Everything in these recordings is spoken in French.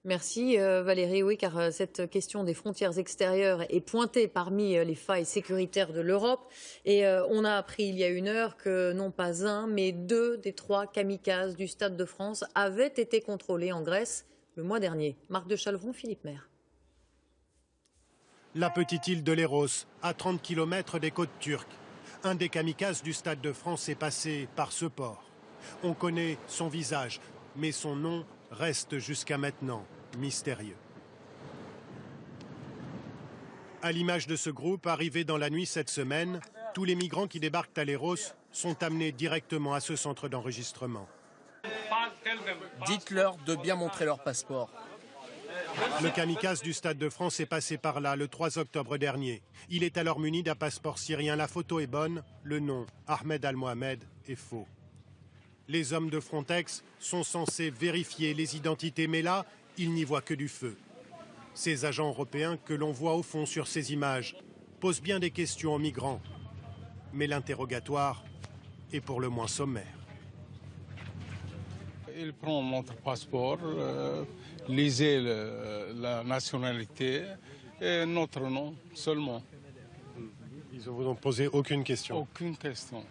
Merci Valérie. Oui, car cette question des frontières extérieures est pointée parmi les failles sécuritaires de l'Europe. Et on a appris il y a 1 heure que non pas un, mais 2 des 3 kamikazes du Stade de France avaient été contrôlés en Grèce le mois dernier. Marc de Chalvron, Philippe Maire. La petite île de Léros, à 30 km des côtes turques. Un des kamikazes du Stade de France est passé par ce port. On connaît son visage, mais son nom reste jusqu'à maintenant mystérieux. À l'image de ce groupe arrivé dans la nuit cette semaine, tous les migrants qui débarquent à Léros sont amenés directement à ce centre d'enregistrement. Dites-leur de bien montrer leur passeport. Le kamikaze du Stade de France est passé par là le 3 octobre dernier. Il est alors muni d'un passeport syrien. La photo est bonne, le nom, Ahmed Al-Mohamed, est faux. Les hommes de Frontex sont censés vérifier les identités, mais là, ils n'y voient que du feu. Ces agents européens que l'on voit au fond sur ces images posent bien des questions aux migrants. Mais l'interrogatoire est pour le moins sommaire. Il prend notre passeport, lisez la nationalité et notre nom seulement. Ils ne vous ont posé aucune question? Aucune question.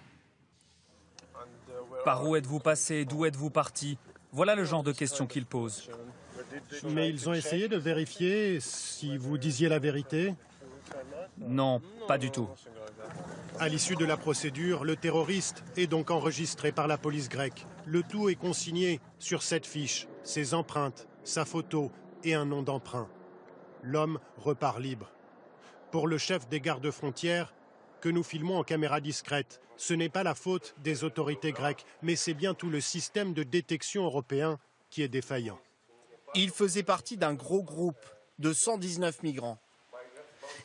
Par où êtes-vous passé? D'où êtes-vous parti? Voilà le genre de questions qu'ils posent. Mais ils ont essayé de vérifier si vous disiez la vérité? Non, pas du tout. À l'issue de la procédure, le terroriste est donc enregistré par la police grecque. Le tout est consigné sur cette fiche, ses empreintes, sa photo et un nom d'emprunt. L'homme repart libre. Pour le chef des gardes-frontières, que nous filmons en caméra discrète, ce n'est pas la faute des autorités grecques, mais c'est bien tout le système de détection européen qui est défaillant. Il faisait partie d'un gros groupe de 119 migrants.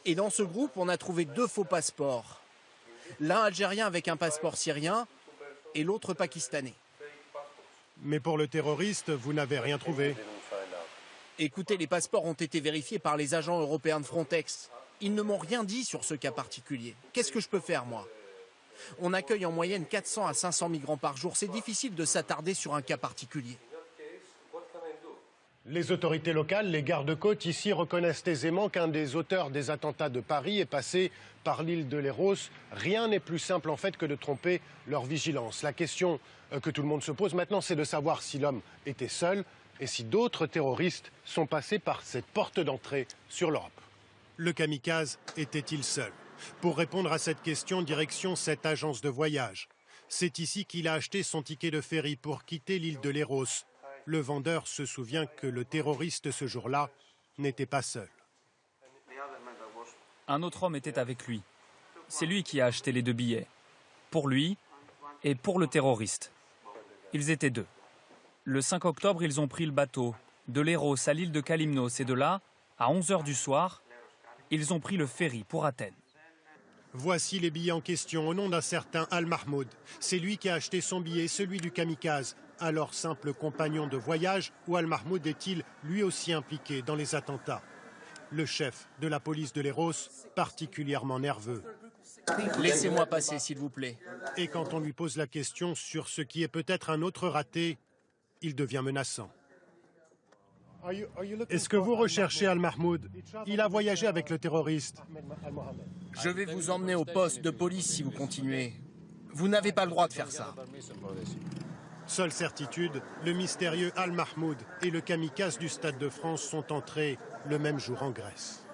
Et dans ce groupe, on a trouvé 2 faux passeports. L'un algérien avec un passeport syrien et l'autre pakistanais. Mais pour le terroriste, vous n'avez rien trouvé. Écoutez, les passeports ont été vérifiés par les agents européens de Frontex. Ils ne m'ont rien dit sur ce cas particulier. Qu'est-ce que je peux faire, moi? On accueille en moyenne 400 à 500 migrants par jour. C'est difficile de s'attarder sur un cas particulier. Les autorités locales, les gardes-côtes ici reconnaissent aisément qu'un des auteurs des attentats de Paris est passé par l'île de Léros. Rien n'est plus simple en fait que de tromper leur vigilance. La question que tout le monde se pose maintenant, c'est de savoir si l'homme était seul et si d'autres terroristes sont passés par cette porte d'entrée sur l'Europe. Le kamikaze était-il seul? Pour répondre à cette question, direction cette agence de voyage. C'est ici qu'il a acheté son ticket de ferry pour quitter l'île de Léros. Le vendeur se souvient que le terroriste ce jour-là n'était pas seul. Un autre homme était avec lui. C'est lui qui a acheté les 2 billets. Pour lui et pour le terroriste. Ils étaient 2. Le 5 octobre, ils ont pris le bateau de Léros à l'île de Kalymnos et de là, à 11 h du soir, ils ont pris le ferry pour Athènes. Voici les billets en question au nom d'un certain Al-Mahmoud. C'est lui qui a acheté son billet, celui du kamikaze. Alors simple compagnon de voyage, ou Al-Mahmoud est-il lui aussi impliqué dans les attentats? Le chef de la police de Léros, particulièrement nerveux. Laissez-moi passer, s'il vous plaît. Et quand on lui pose la question sur ce qui est peut-être un autre raté, il devient menaçant. Est-ce que vous recherchez Al-Mahmoud? Il a voyagé avec le terroriste. Je vais vous emmener au poste de police si vous continuez. Vous n'avez pas le droit de faire ça. Seule certitude, le mystérieux Al-Mahmoud et le kamikaze du Stade de France sont entrés le même jour en Grèce.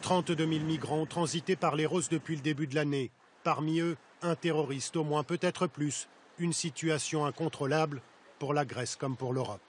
32 000 migrants ont transité par Léros depuis le début de l'année. Parmi eux, un terroriste au moins, peut-être plus. Une situation incontrôlable pour la Grèce comme pour l'Europe.